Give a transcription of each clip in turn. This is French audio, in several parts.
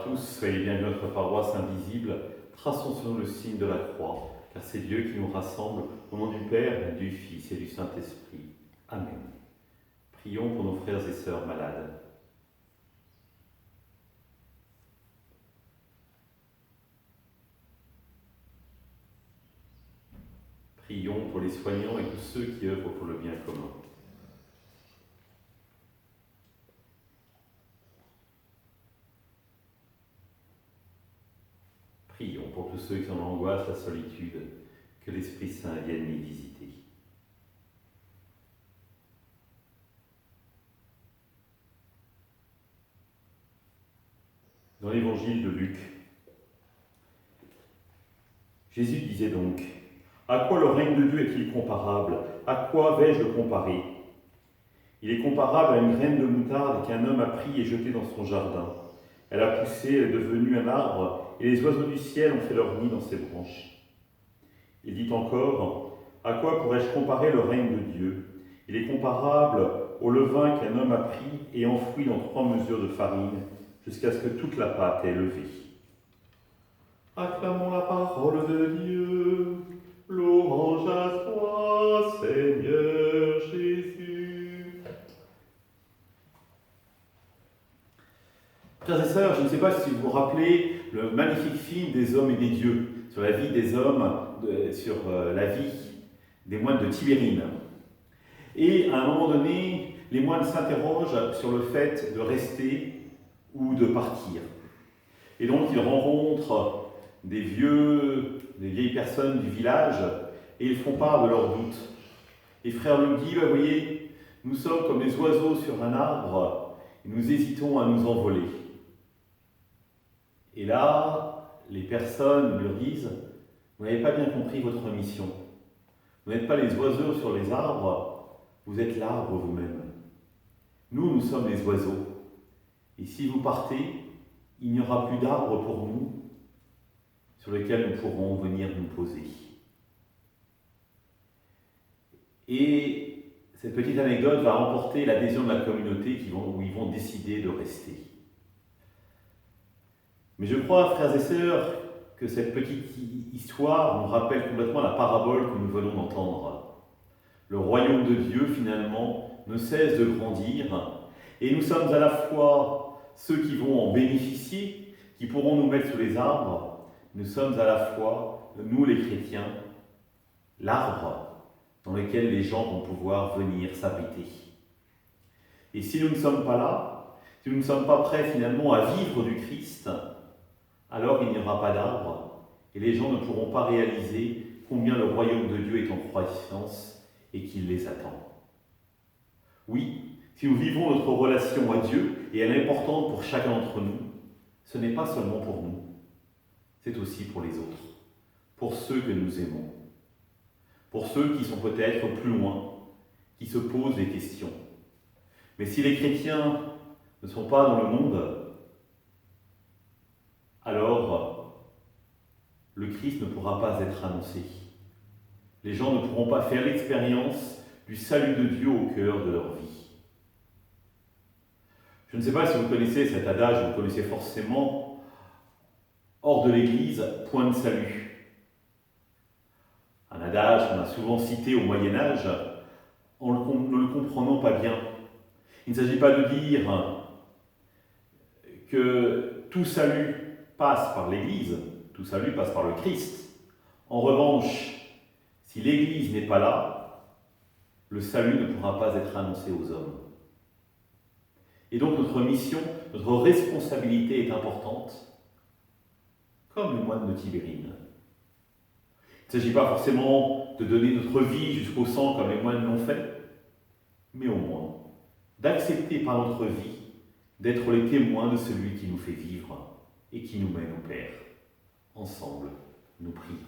à tous, soyez bienvenus à notre paroisse invisible. Traçons sur nous le signe de la croix, car c'est Dieu qui nous rassemble au nom du Père, du Fils et du Saint-Esprit. Amen. Prions pour nos frères et sœurs malades. Prions pour les soignants et tous ceux qui œuvrent pour le bien commun. Prions pour tous ceux qui sont dans l'angoisse, la solitude, que l'Esprit Saint vienne les visiter. Dans l'évangile de Luc, Jésus disait donc: « À quoi le règne de Dieu est-il comparable? À quoi vais-je le comparer? Il est comparable à une graine de moutarde qu'un homme a pris et jeté dans son jardin. Elle a poussé, elle est devenue un arbre, et les oiseaux du ciel ont fait leur nid dans ses branches. » Il dit encore: « À quoi pourrais-je comparer le règne de Dieu? Il est comparable au levain qu'un homme a pris et enfoui dans 3 mesures de farine, jusqu'à ce que toute la pâte ait levé. » Acclamons la parole de Dieu. Louange à toi, Seigneur Jésus. Frères et sœurs, je ne sais pas si vous vous rappelez le magnifique film des hommes et des dieux, sur la vie des hommes, sur la vie des moines de Tibérine. Et à un moment donné, les moines s'interrogent sur le fait de rester ou de partir. Et donc ils rencontrent des vieilles personnes du village, et ils font part de leurs doutes. Et frère Luc dit: vous voyez, nous sommes comme des oiseaux sur un arbre, et nous hésitons à nous envoler. Et là, les personnes leur disent: vous n'avez pas bien compris votre mission. Vous n'êtes pas les oiseaux sur les arbres, vous êtes l'arbre vous-même. Nous sommes les oiseaux. Et si vous partez, il n'y aura plus d'arbre pour nous, sur lesquels nous pourrons venir nous poser. Et cette petite anecdote va remporter l'adhésion de la communauté où ils vont décider de rester. Mais je crois, frères et sœurs, que cette petite histoire nous rappelle complètement la parabole que nous venons d'entendre. Le royaume de Dieu, finalement, ne cesse de grandir, et nous sommes à la fois ceux qui vont en bénéficier, qui pourront nous mettre sous les arbres. Nous sommes à la fois, nous les chrétiens, l'arbre dans lequel les gens vont pouvoir venir s'abriter. Et si nous ne sommes pas là, si nous ne sommes pas prêts finalement à vivre du Christ, alors il n'y aura pas d'arbre et les gens ne pourront pas réaliser combien le royaume de Dieu est en croissance et qu'il les attend. Oui, si nous vivons notre relation à Dieu, et elle est importante pour chacun d'entre nous, ce n'est pas seulement pour nous. C'est aussi pour les autres, pour ceux que nous aimons, pour ceux qui sont peut-être plus loin, qui se posent des questions. Mais si les chrétiens ne sont pas dans le monde, alors le Christ ne pourra pas être annoncé. Les gens ne pourront pas faire l'expérience du salut de Dieu au cœur de leur vie. Je ne sais pas si vous connaissez cet adage, vous le connaissez forcément: hors de l'Église, point de salut. Un adage qu'on a souvent cité au Moyen-Âge en ne le comprenant pas bien. Il ne s'agit pas de dire que tout salut passe par l'Église, tout salut passe par le Christ. En revanche, si l'Église n'est pas là, le salut ne pourra pas être annoncé aux hommes. Et donc notre mission, notre responsabilité est importante, comme les moines de Tibérine. Il ne s'agit pas forcément de donner notre vie jusqu'au sang comme les moines l'ont fait, mais au moins d'accepter par notre vie d'être les témoins de celui qui nous fait vivre et qui nous mène au Père. Ensemble, nous prions.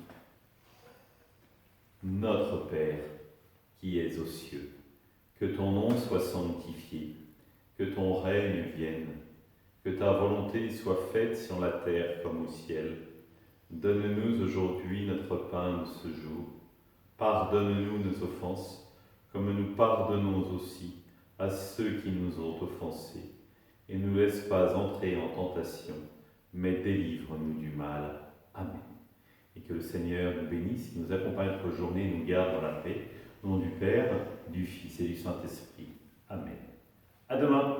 Notre Père, qui es aux cieux, que ton nom soit sanctifié, que ton règne vienne, que ta volonté soit faite sur la terre comme au ciel. Donne-nous aujourd'hui notre pain de ce jour. Pardonne-nous nos offenses, comme nous pardonnons aussi à ceux qui nous ont offensés. Et ne nous laisse pas entrer en tentation, mais délivre-nous du mal. Amen. Et que le Seigneur nous bénisse, nous accompagne notre journée et nous garde dans la paix. Au nom du Père, du Fils et du Saint-Esprit. Amen. À demain.